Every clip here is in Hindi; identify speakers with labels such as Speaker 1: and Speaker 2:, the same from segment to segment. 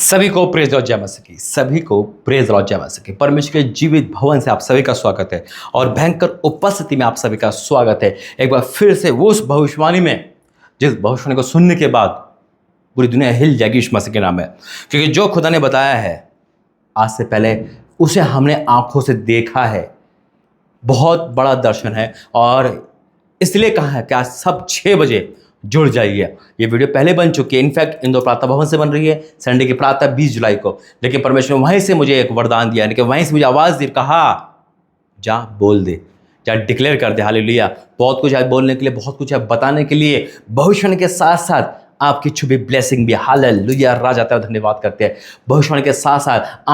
Speaker 1: सभी को प्रेज लॉर्ड जय मसीह की, सभी को प्रेज लॉर्ड जय मसीह की। परमेश्वर के जीवित भवन से आप सभी का स्वागत है और भयंकर उपस्थिति में आप सभी का स्वागत है। एक बार फिर से वो उस भविष्यवाणी में, जिस भविष्यवाणी को सुनने के बाद पूरी दुनिया हिल जाएगी यीशु मसीह के नाम में। क्योंकि जो खुदा ने बताया है आज से पहले, उसे हमने आंखों से देखा है। बहुत बड़ा दर्शन है और इसलिए कहा है कि आज सब 6 बजे जुड़ जाइए। ये वीडियो पहले बन चुकी है, इनफैक्ट इंदौर प्रार्थना भवन से बन रही है संडे की प्रातः 20 जुलाई को। लेकिन परमेश्वर ने वहीं से मुझे एक वरदान दिया, यानी कि वहीं से मुझे आवाज़ दी, कहा जा बोल दे, जा डिक्लेयर कर दे। हालेलुया। बहुत कुछ है बोलने के लिए, बहुत कुछ है बताने के लिए। भविष्यवाणी के साथ साथ आपकी छुपी ब्लेसिंग भी। हालेलुया। राजा तेरा धन्यवाद करते हैं। भविष्यवाणी के साथ साथ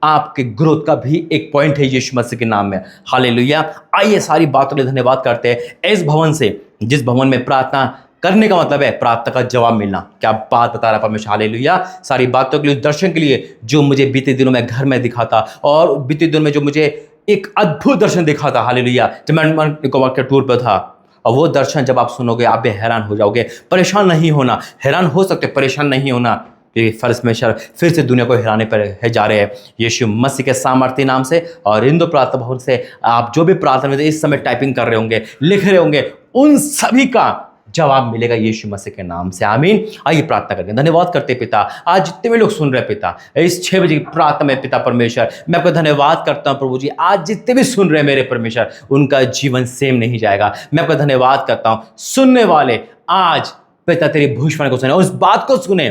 Speaker 1: आपके ग्रोथ का भी एक पॉइंट है यीशु मसीह के नाम में। हालेलुया। आइए सारी बातों के लिए धन्यवाद करते हैं इस भवन से, जिस भवन में प्रार्थना करने का मतलब है प्रार्थना का जवाब मिलना। क्या बात बता रहा है परमेश्वर। हालेलुया। सारी बातों के लिए, दर्शन के लिए जो मुझे बीते दिनों में घर में दिखा था, और बीते दिनों में जो मुझे एक अद्भुत दर्शन दिखा था। हालेलुया। जब मैं निकोबार के टूर पर था, और वो दर्शन जब आप सुनोगे आप भी हैरान हो जाओगे। परेशान नहीं होना, हैरान हो सकते, परेशान नहीं होना, क्योंकि परमेश्वर फिर से दुनिया को हिलाने पर है जा रहे हैं यीशु मसीह के सामर्थ्य नाम से। और इंदो प्रार्थना भवन से आप जो भी प्रार्थना में इस समय टाइपिंग कर रहे होंगे, लिख रहे होंगे, उन सभी का जवाब मिलेगा यीशु मसीह के नाम से। आमीन। आइए प्रार्थना करके धन्यवाद करते पिता, आज जितने भी लोग सुन रहे पिता, इस 6 बजे की प्रार्थना में पिता परमेश्वर, मैं आपका धन्यवाद करता हूं प्रभु जी। आज जितने भी सुन रहे हैं मेरे परमेश्वर, उनका जीवन सेम नहीं जाएगा। मैं आपका धन्यवाद करता हूं। सुनने वाले आज पिता तेरी भविष्यवाणी को सुने, उस बात को सुने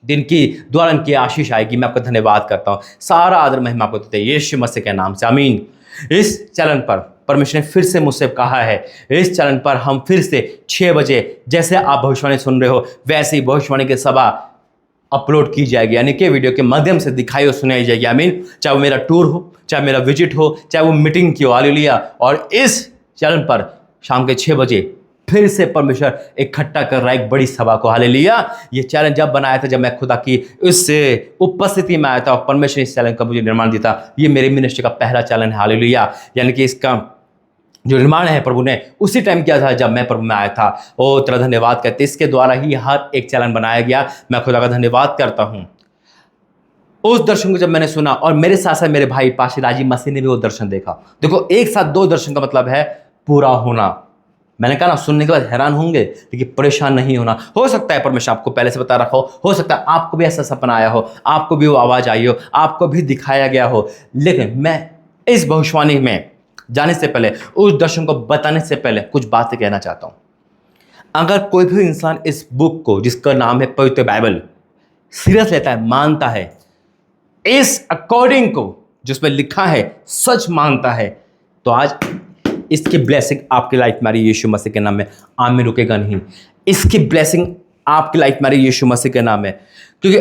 Speaker 1: दिन की द्वारा की आशीष आएगी। मैं आपका धन्यवाद करता हूं। सारा आदर महिमा आपको देते हैं यीशु मसीह के नाम से। आमीन। इस चैनल पर परमेश्वर ने फिर से मुझसे कहा है, इस चैनल पर हम फिर से 6 बजे जैसे आप भविष्यवाणी सुन रहे हो वैसे ही भविष्यवाणी की सभा अपलोड की जाएगी, यानी कि वीडियो के माध्यम से दिखाई और सुनाई जाएगी। आमीन। चाहे वो मेरा टूर हो, चाहे मेरा विजिट हो, चाहे वो मीटिंग की हो। हालेलुया। और इस चैनल पर शाम के 6 बजे फिर से परमेश्वर इकट्ठा कर रहा है एक बड़ी सभा को। हालेलुया। ये चैनल जब बनाया था, जब मैं खुदा की इस उपस्थिति में आया था और परमेश्वर इस चैनल का मुझे निर्माण दिया था, ये मेरे मिनिस्ट्री का पहला चैनल है। हालेलुया। यानी कि इसका जो निर्माण है प्रभु ने उसी टाइम किया था जब मैं प्रभु में आया था। ओ तेरा धन्यवाद करते, इसके द्वारा ही हर एक चैनल बनाया गया। मैं खुदा का धन्यवाद करता हूँ। उस दर्शन को जब मैंने सुना, और मेरे साथ साथ मेरे भाई पाशी राजीव मसीह ने भी वो दर्शन देखा। देखो, एक साथ 2 दर्शन का मतलब है पूरा होना। मैंने कहा ना, सुनने के बाद हैरान होंगे, लेकिन परेशान नहीं होना। हो सकता है परमेश्वर आपको पहले से बता रखा हो सकता है आपको भी ऐसा सपना आया हो, आपको भी वो आवाज़ आई हो, आपको भी दिखाया गया हो। लेकिन मैं इस भविष्यवाणी में जाने से पहले, उस दर्शन को बताने से पहले कुछ बातें कहना चाहता हूँ। अगर कोई भी इंसान इस बुक को, जिसका नाम है पवित्र बाइबल, सीरियस लेता है, मानता है, इस अकॉर्डिंग को जिसमें लिखा है सच मानता है, तो आज इसकी ब्लेसिंग आपकी लाइफ में आ रही है यीशु मसीह के नाम में। आमीन। रुकेगा नहीं। इसकी ब्लेसिंग आपकी लाइफ में आ रही है यीशु मसीह के नाम में। क्योंकि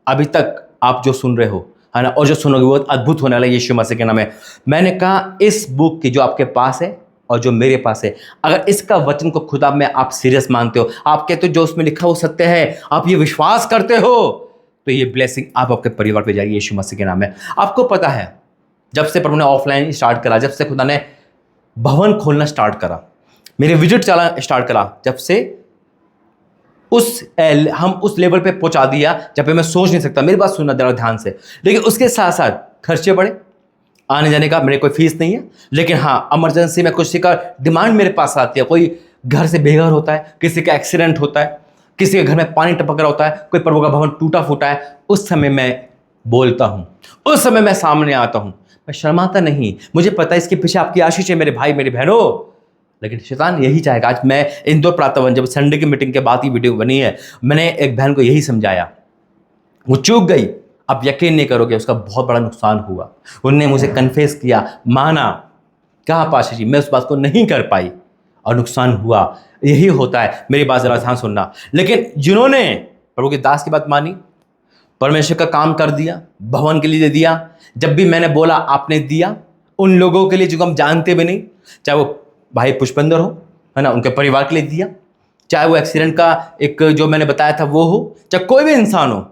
Speaker 1: अभी तक आप जो सुन रहे हो, है ना, और जो सुनोगे वो अद्भुत होने वाला है यीशु मसीह के नाम में। मैंने कहा इस बुक की जो आपके पास है और जो मेरे पास है, अगर इसका वचन को खुदा में आप सीरियस मानते हो, आप कहते हो जो उसमें लिखा वो सत्य है, आप ये विश्वास करते हो, तो ये ब्लेसिंग आप आपके परिवार पे जाएगी यीशु मसीह के नाम में। आपको पता है, जब से प्रभु ने ऑफलाइन स्टार्ट करा, जब से खुदा ने भवन खोलना स्टार्ट करा, मेरे विजिट चला स्टार्ट करा, जब से हम उस लेवल पे पहुंचा दिया जब पे मैं सोच नहीं सकता। मेरी बात सुनना जरा ध्यान से। लेकिन उसके साथ साथ खर्चे बढ़े, आने जाने का मेरे कोई फीस नहीं है, लेकिन हाँ, इमरजेंसी में किसी का डिमांड मेरे पास आती है। कोई घर से बेघर होता है, किसी का एक्सीडेंट होता है, किसी के घर में पानी टपक रहा होता है, कोई प्रभु का भवन टूटा फूटा है, उस समय मैं बोलता हूँ, उस समय मैं सामने आता हूँ। मैं शर्माता नहीं। मुझे पता है इसके पीछे आपकी आशीष है मेरे भाई, मेरी बहनों। लेकिन शैतान यही चाहेगा। आज मैं इंदौर प्रातः भवन, जब संडे की मीटिंग के बाद ही वीडियो बनी है, मैंने एक बहन को यही समझाया, वो चूक गई। आप यकीन नहीं करोगे, उसका बहुत बड़ा नुकसान हुआ। उनने मुझे कन्फेस किया, माना, कहा पाशा जी मैं उस बात को नहीं कर पाई और नुकसान हुआ। यही होता है। मेरी बात जरा ध्यान सुनना। लेकिन जिन्होंने प्रभु के दास की बात मानी, परमेश्वर का काम कर दिया, भवन के लिए दे दिया, जब भी मैंने बोला आपने दिया, उन लोगों के लिए जो हम जानते भी नहीं, चाहे वो भाई पुष्पेंद्र हो, है ना, उनके परिवार के लिए दिया, चाहे वो एक्सीडेंट का एक जो मैंने बताया था वो हो, चाहे कोई भी इंसान हो,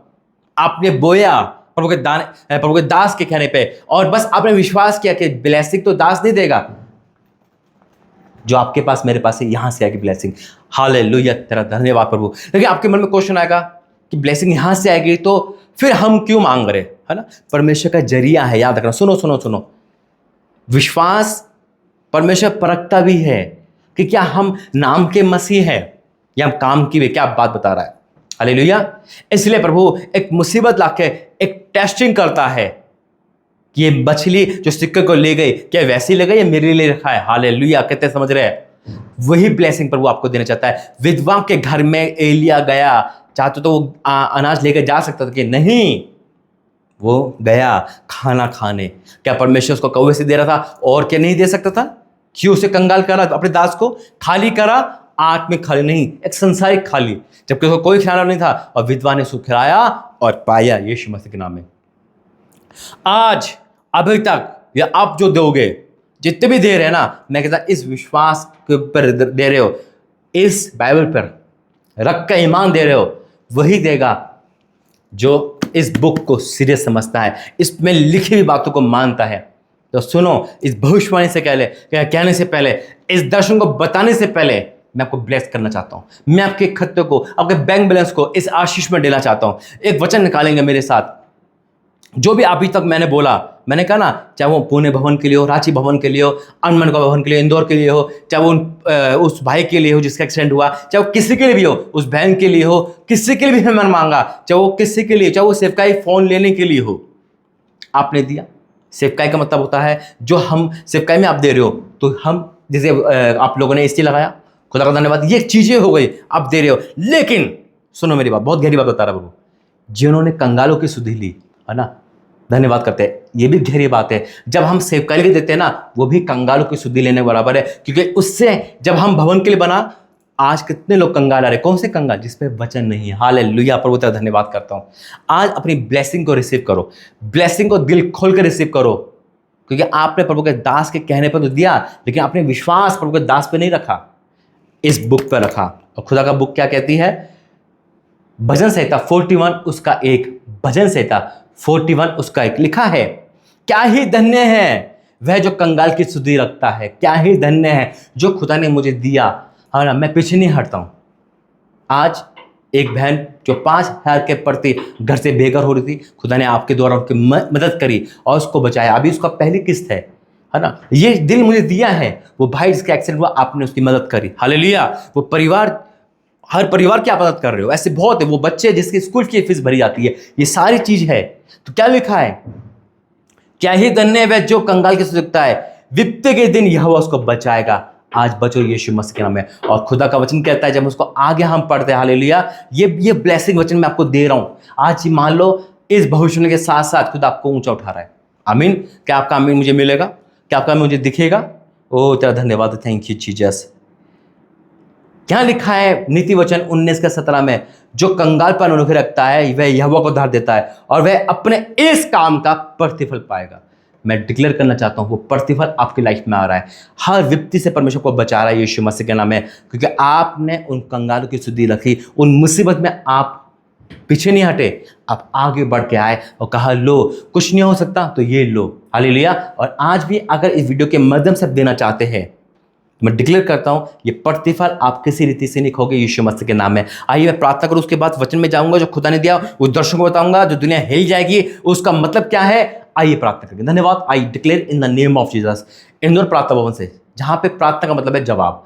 Speaker 1: आपने बोया प्रभु के दाने, प्रभु के दास के कहने पे, और बस आपने विश्वास किया कि ब्लेसिंग तो दास नहीं देगा, जो आपके पास मेरे पास है, यहां से आएगी ब्लेसिंग। हालेलुया। तेरा धन्यवाद प्रभु। लेकिन आपके मन में क्वेश्चन आएगा कि ब्लेसिंग यहाँ से आएगी तो फिर हम क्यों मांग रहे, है ना। परमेश्वर का जरिया है, याद रखना। सुनो सुनो सुनो, विश्वास परमेश्वर परखता भी है कि क्या हम नाम के मसीह हैं या हम काम की, वे क्या बात बता रहा है। हालेलुया। इसलिए प्रभु एक मुसीबत लाके एक टेस्टिंग करता है कि ये मछली जो सिक्के को ले गई, क्या वैसी ले गई या मेरे लिए रखा है। हालेलुया, कहते समझ रहे हैं। वही ब्लेसिंग प्रभु आपको देना चाहता है। विधवा के घर में एलिया गया, चाहते तो वो अनाज लेकर जा सकता था कि नहीं, वो गया खाना खाने। क्या परमेश्वर उसको कौवे से दे रहा था और क्या नहीं दे सकता था? क्यों उसे कंगाल करा, अपने दास को खाली करा, आत्मिक खाली नहीं, एक संसारिक खाली, जबकि उसको कोई ख्याल नहीं था। और विधवा ने उसको खिलाया और पाया यीशु मसीह के नाम में। आज अभी तक या आप जो दोगे, जितने भी दे रहे हैं ना, मैं कहता इस विश्वास के ऊपर दे रहे हो, इस बाइबल पर रख का ईमान दे रहे हो, वही देगा जो इस बुक को सीरियस समझता है, इसमें लिखी हुई बातों को मानता है। तो सुनो, इस भविष्यवाणी से कहने से पहले, इस दर्शन को बताने से पहले मैं आपको ब्लेस करना चाहता हूं। मैं आपके खत्ते को, आपके बैंक बैलेंस को इस आशीष में देना चाहता हूं। एक वचन निकालेंगे मेरे साथ, जो भी अभी तक मैंने बोला, मैंने कहा ना, चाहे वो पुणे भवन के लिए हो, रांची भवन के लिए हो, अनमनका भवन के लिए, इंदौर के लिए हो, चाहे वो उस भाई के लिए हो जिसका एक्सीडेंट हुआ, चाहे वो किसी के लिए भी हो, उस बहन के लिए हो, किसी के लिए भी मैंने मांगा, चाहे वो किसी के लिए, चाहे वो सेवकाई फोन लेने के लिए हो, आपने दिया। सेवकाई का मतलब होता है जो हम सेवकाई में आप दे रहे हो, तो हम जैसे आप लोगों ने एसी लगाया, खुदा का धन्यवाद, ये चीजें हो गई, आप दे रहे हो। लेकिन सुनो मेरी बात, बहुत गहरी बात बता रहा हूं, जिन्होंने कंगालों की सुधि ली, है ना, धन्यवाद करते हैं, ये भी गहरी बात है। जब हम सेवकाई के देते हैं ना, वो भी कंगालों की सुधि लेने बराबर है, क्योंकि उससे जब हम भवन के लिए बना, आज कितने लोग कंगाल आ रहे, कौन से कंगाल? जिस पे वचन नहीं है। हालेलुया, प्रभु तेरा धन्यवाद करता हूं। आज अपनी ब्लेसिंग को रिसीव करो, ब्लेसिंग को दिल खोल कर रिसीव करो, क्योंकि आपने प्रभु के दास के कहने पर तो दिया, लेकिन आपने विश्वास प्रभु के दास पे नहीं रखा, इस बुक पर रखा। और खुदा का बुक क्या कहती है? भजन संहिता 41 उसका एक, भजन संहिता 41 उसका एक लिखा है, क्या ही धन्य है वह जो कंगाल की सुधि रखता है, क्या ही धन्य है जो खुदा ने मुझे दिया, है ना, मैं पीछे नहीं हटता हूं। आज एक बहन जो 5,000 के प्रति घर से बेघर हो रही थी, खुदा ने आपके द्वारा उनकी मदद करी और उसको बचाया। अभी उसका पहली किस्त है ना। ये दिल मुझे दिया है, वो भाई जिसका एक्सीडेंट हुआ, आपने उसकी मदद करी। हालेलुया। वो परिवार, हर परिवार की आप मदद कर रहे हो, ऐसे बहुत है। वो बच्चे जिसकी स्कूल की फीस भरी जाती है, ये सारी चीज है। तो क्या लिखा है? क्या ही धन्य वह जो कंगाल की सुधता है, विपत्ति के दिन यहोवा उसको बचाएगा। आज बचो यीशु मसीह के नाम में। और खुदा का वचन कहता है, जब उसको आगे हम पढ़ते हैं, हालेलुया, ये ब्लेसिंग वचन मैं आपको दे रहा हूं। आज ही मान लो, इस भविष्य के साथ साथ खुदा आपको ऊंचा उठा रहा है। आमीन। क्या आपका आमीन मुझे मिलेगा? क्या आपका मुझे दिखेगा? ओ तेरा धन्यवाद, थैंक यू जीसस। क्या लिखा है नीति वचन 19 के 17 में? जो कंगाल पर अनुग्रह रखता है वह यहोवा को उद्धार देता है और वह अपने इस काम का प्रतिफल पाएगा। मैं डिक्लेयर करना चाहता हूं, वो प्रतिफल आपकी लाइफ में आ रहा है। हर विपत्ति से परमेश्वर को बचा रहा है यीशु मसीह के नाम में, क्योंकि आपने उन कंगालों की सुधि रखी। उन मुसीबत में आप पीछे नहीं हटे, आप आगे बढ़ के आए और कहा, लो कुछ नहीं हो सकता तो ये लो। हालेलुया। और आज भी अगर इस वीडियो के माध्यम से देना चाहते हैं, मैं डिक्लेयर करता हूं, ये प्रतिफल आप किसी रीति से नहीं खोगे यीशु मसीह के नाम में। आइए मैं प्रार्थना करूं, उसके बाद वचन में जाऊंगा जो खुदा ने दिया, उस दर्शन को बताऊंगा, जो दुनिया हिल जाएगी उसका मतलब क्या है। आइए प्रार्थना करेंगे। धन्यवाद। I declare in the name of Jesus, Indore प्रार्थना भवन से, जहां पे प्रार्थना का मतलब है जवाब।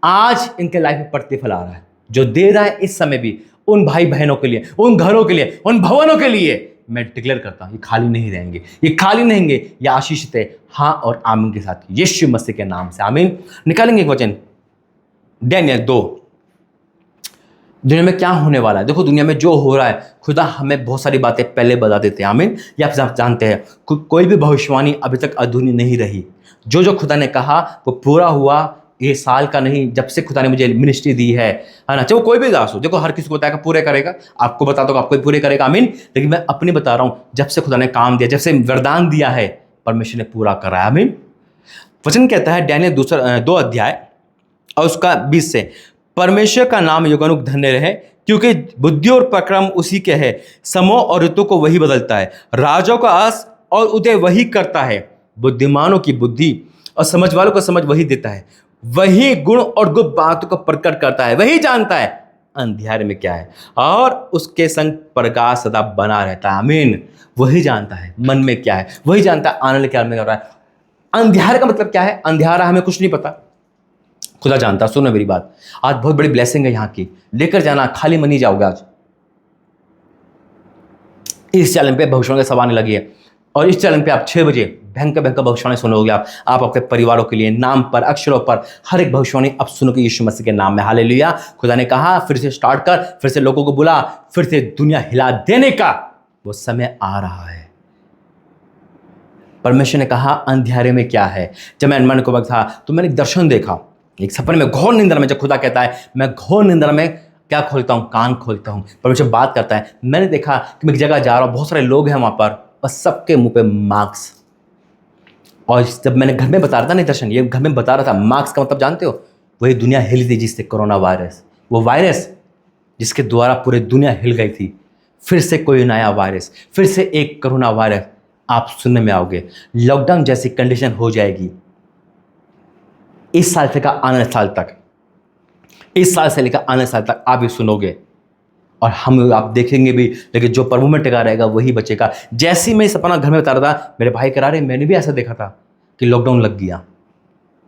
Speaker 1: आज इनके लाइफ में प्रतिफल आ रहा है, जो दे रहा है इस समय भी, उन भाई बहनों के लिए, उन घरों के लिए, उन भवनों के लिए मैं डिक्लेयर करता हूं, ये खाली नहीं रहेंगे, ये खाली नहीं रहेंगे, ये आशीषित है। हाँ और आमीन के साथ यीशु मसीह के नाम से आमीन। निकालेंगे एक वचन, डैनियल 2। दुनिया में क्या होने वाला है? देखो, दुनिया में जो हो रहा है, खुदा हमें बहुत सारी बातें पहले बता देते हैं। आमीन। ये आप जानते हैं, कोई भी भविष्यवाणी अभी तक अधूरी नहीं रही। जो खुदा ने कहा वो पूरा हुआ। ये साल का नहीं, जब से खुदा ने मुझे मिनिस्ट्री दी है ना, चाहे वो कोई भी दास हो। देखो, हर किसी को बताएगा पूरे करेगा, आपको बता दो आपको पूरे करेगा। आमीन। लेकिन मैं अपनी बता रहा हूं, जब से खुदा ने काम दिया, जब से वरदान दिया है, परमेश्वर ने पूरा करा है। आमीन। वचन कहता है डैनियल 2 अध्याय और उसका 20 से, परमेश्वर का नाम युगानुग धन्य रहे, क्योंकि बुद्धि और पराक्रम उसी के है। समय और ऋतु को वही बदलता है, राजाओं का अस्त और उदय वही करता है। बुद्धिमानों की बुद्धि और समझ वालों को समझ वही देता है। वही गुण और गुप्त बातों को प्रकट करता है, वही जानता है अंधियारे में क्या है, और उसके संग प्रकाश सदा बना रहता है। आमीन। वही जानता है मन में क्या है, वही जानता है आने वाले क्या में कर रहा है। अंधियारे का मतलब क्या है? अंधियारा हमें कुछ नहीं पता, खुदा जानता। सुनो मेरी बात, आज बहुत बड़ी ब्लेसिंग है यहाँ की, लेकर जाना, खाली मन ही जाओगे। आज इस चैनल पे भविष्यवाणी की सभा आने लगी है, और इस चैनल पे आप 6 बजे भयंकर भयंकर भविष्यवाणी सुनोगे। आप अपने परिवारों के लिए, नाम पर, अक्षरों पर, हर एक भविष्यवाणी आप सुनोगे यीशु मसीह के नाम में। हालेलुया। खुदा ने कहा फिर से स्टार्ट कर, फिर से लोगों को बुला, फिर से दुनिया हिला देने का वो समय आ रहा है। परमेश्वर ने कहा अंधियारे में क्या है। जब मैं अनमन को वक्त था तो मैंने एक दर्शन देखा, एक सपने में, घोर निंद्रा में। जब खुदा कहता है मैं घोर निंद्रा में क्या खोलता हूँ? कान खोलता हूँ। परमेश्वर बात करता है। मैंने देखा कि मैं एक जगह जा रहा हूँ, बहुत सारे लोग हैं वहाँ पर, और सबके मुंह पे मास्क। और जब मैंने घर में बता रहा था, नहीं दर्शन, ये घर में बता रहा था, मास्क का मतलब जानते हो? वही दुनिया हिल थी जिससे कोरोना वायरस, वो वायरस जिसके द्वारा पूरी दुनिया हिल गई थी। फिर से कोई नया वायरस, फिर से एक कोरोना वायरस आप सुनने में आओगे। लॉकडाउन जैसी कंडीशन हो जाएगी इस साल से लेकर आने साल तक, इस साल से लेकर आने साल तक आप ये सुनोगे, और हम आप देखेंगे भी। लेकिन जो प्रभु में टिका रहेगा वही बचेगा। जैसे ही मैं सपना घर में बता रहा था, मेरे भाई कह रहे मैंने भी ऐसा देखा था कि लॉकडाउन लग गया,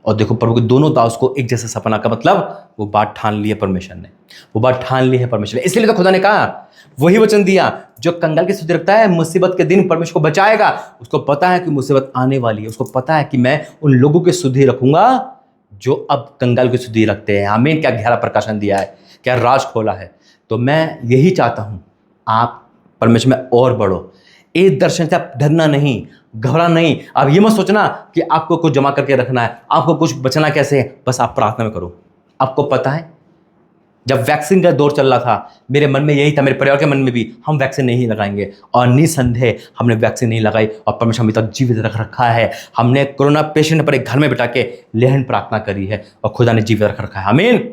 Speaker 1: और देखो प्रभु के दोनों दास को एक जैसा सपना का मतलब वो बात ठान ली है परमेश्वर ने, वो बात ठान ली है परमेश्वर ने। इसलिए तो खुदा ने कहा, वही वचन दिया, जो कंगाल की सुधि रखता है मुसीबत के दिन परमेश्वर को बचाएगा। उसको पता है कि मुसीबत आने वाली है, उसको पता है कि मैं उन लोगों की सुधि रखूंगा जो अब कंगाल की सुधि रखते हैं। आमीन। क्या गहरा प्रकाशन दिया है, क्या राज खोला है। तो मैं यही चाहता हूं, आप परमेश्वर में और बढ़ो। इस दर्शन से आप डरना नहीं, घबरा नहीं। आप ये मत सोचना कि आपको कुछ जमा करके रखना है, आपको कुछ बचना कैसे है। बस आप प्रार्थना में करो। आपको पता है जब वैक्सीन का दौर चल रहा था, मेरे मन में यही था, मेरे परिवार के मन में भी, हम वैक्सीन नहीं लगाएंगे। और निसंदेह हमने वैक्सीन नहीं लगाई, और परमेश्वर अभी तक जीवित रख रखा है। हमने कोरोना पेशेंट पर एक घर में बिठा के लेहन प्रार्थना करी है, और खुदा ने जीवित रख रखा है। आमीन।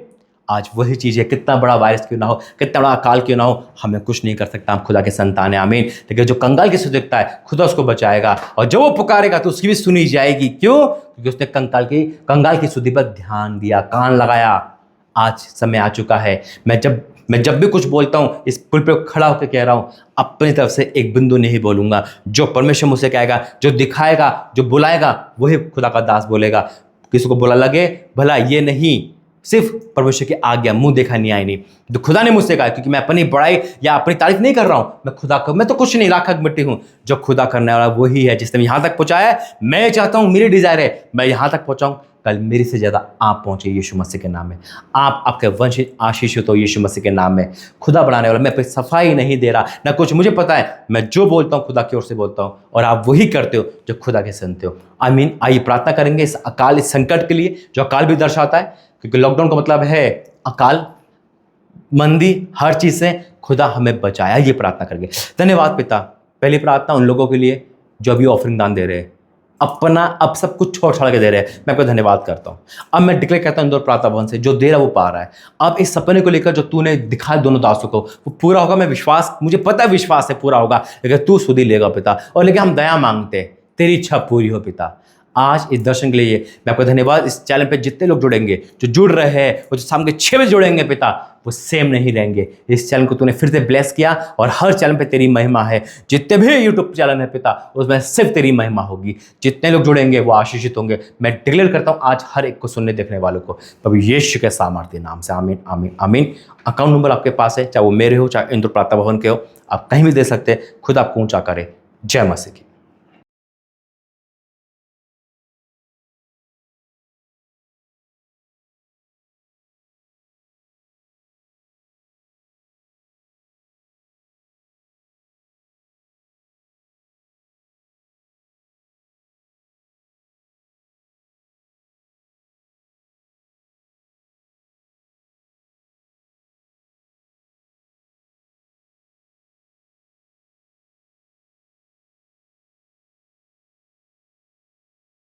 Speaker 1: आज वही चीज़ है, कितना बड़ा वायरस क्यों ना हो, कितना बड़ा अकाल क्यों ना हो, हमें कुछ नहीं कर सकता। हम खुदा के संतान हैं। आमीन। लेकिन जो कंगाल की सुधि रखता है, खुदा उसको बचाएगा, और जब वो पुकारेगा तो उसकी भी सुनी जाएगी। क्यों? क्योंकि उसने कंगाल की सुधि पर ध्यान दिया, कान लगाया। आज समय आ चुका है। मैं जब भी कुछ बोलता हूँ, इस पुल पे खड़ा होकर कह रहा हूँ, अपनी तरफ से एक बिंदु नहीं बोलूंगा। जो परमेश्वर मुझसे कहेगा, जो दिखाएगा, जो बुलाएगा, वही खुदा का दास बोलेगा। किसी को बुरा लगे भला, ये नहीं, सिर्फ परमेश्वर की आज्ञा, मुंह देखा नहीं आई नहीं। तो खुदा ने मुझसे कहा, क्योंकि मैं अपनी बड़ाई या अपनी तारीफ नहीं कर रहा हूं, मैं तो कुछ नहीं, राख मिट्टी हूं। जो खुदा करने वाला वही है, जिसने यहां तक पहुंचाया है। मैं चाहता हूं, मेरी डिजायर है मैं यहां तक पहुंचाऊं, कल मेरे से ज्यादा आप पहुंचे यीशु मसीह के नाम में। आपके वंश आशीषित हो यीशु मसीह के नाम में। खुदा बढ़ाने वाला, मैं अपनी सफाई नहीं दे रहा ना कुछ, मुझे पता है मैं जो बोलता हूँ खुदा की ओर से बोलता हूँ, और आप वही करते हो जो खुदा के सुनते हो। आमीन। आइए प्रार्थना करेंगे इस अकाल, इस संकट के लिए, जो अकाल भी दर्शाता है, क्योंकि लॉकडाउन का मतलब है अकाल, मंदी, हर चीज से खुदा हमें बचाया। ये प्रार्थना करेंगे। धन्यवाद पिता। पहली प्रार्थना उन लोगों के लिए जो अभी ऑफरिंग दान दे रहे हैं, अपना अब सब कुछ छोड़ छाड़ के दे रहे हैं, मैं आपको धन्यवाद करता हूँ। अब मैं डिक्लेयर करता हूँ इंदौर प्रार्थना भवन से, जो दे रहा है वो पा रहा है। अब इस सपने को लेकर जो तूने दिखाया दोनों दासों को, वो पूरा होगा। मैं विश्वास, मुझे पता है विश्वास है पूरा होगा, लेकिन तू सुधि लेगा पिता। और लेकिन हम दया मांगते हैं, तेरी इच्छा पूरी हो पिता। आज इस दर्शन के लिए मैं आपको धन्यवाद। इस चैनल पे जितने लोग जुड़ेंगे, जो जुड़ रहे हैं, वो जो शाम के 6 बजे जुड़ेंगे पिता, वो सेम नहीं रहेंगे। इस चैनल को तूने फिर से ब्लेस किया, और हर चैनल पे तेरी महिमा है। जितने भी यूट्यूब चैनल है पिता, उसमें सिर्फ तेरी महिमा होगी। जितने लोग जुड़ेंगे वो आशीषित होंगे। मैं डिक्लेयर करता हूँ आज हर एक को, सुनने देखने वालों को, प्रभु यीशु के सामर्थ्य नाम से। आमीन, आमीन, आमीन। अकाउंट नंबर आपके पास है, चाहे वो मेरे हो, चाहे इंदौर प्रार्थना भवन के हो, आप कहीं भी दे सकते हैं। खुद आपको ऊंचा करे। जय मसीह की।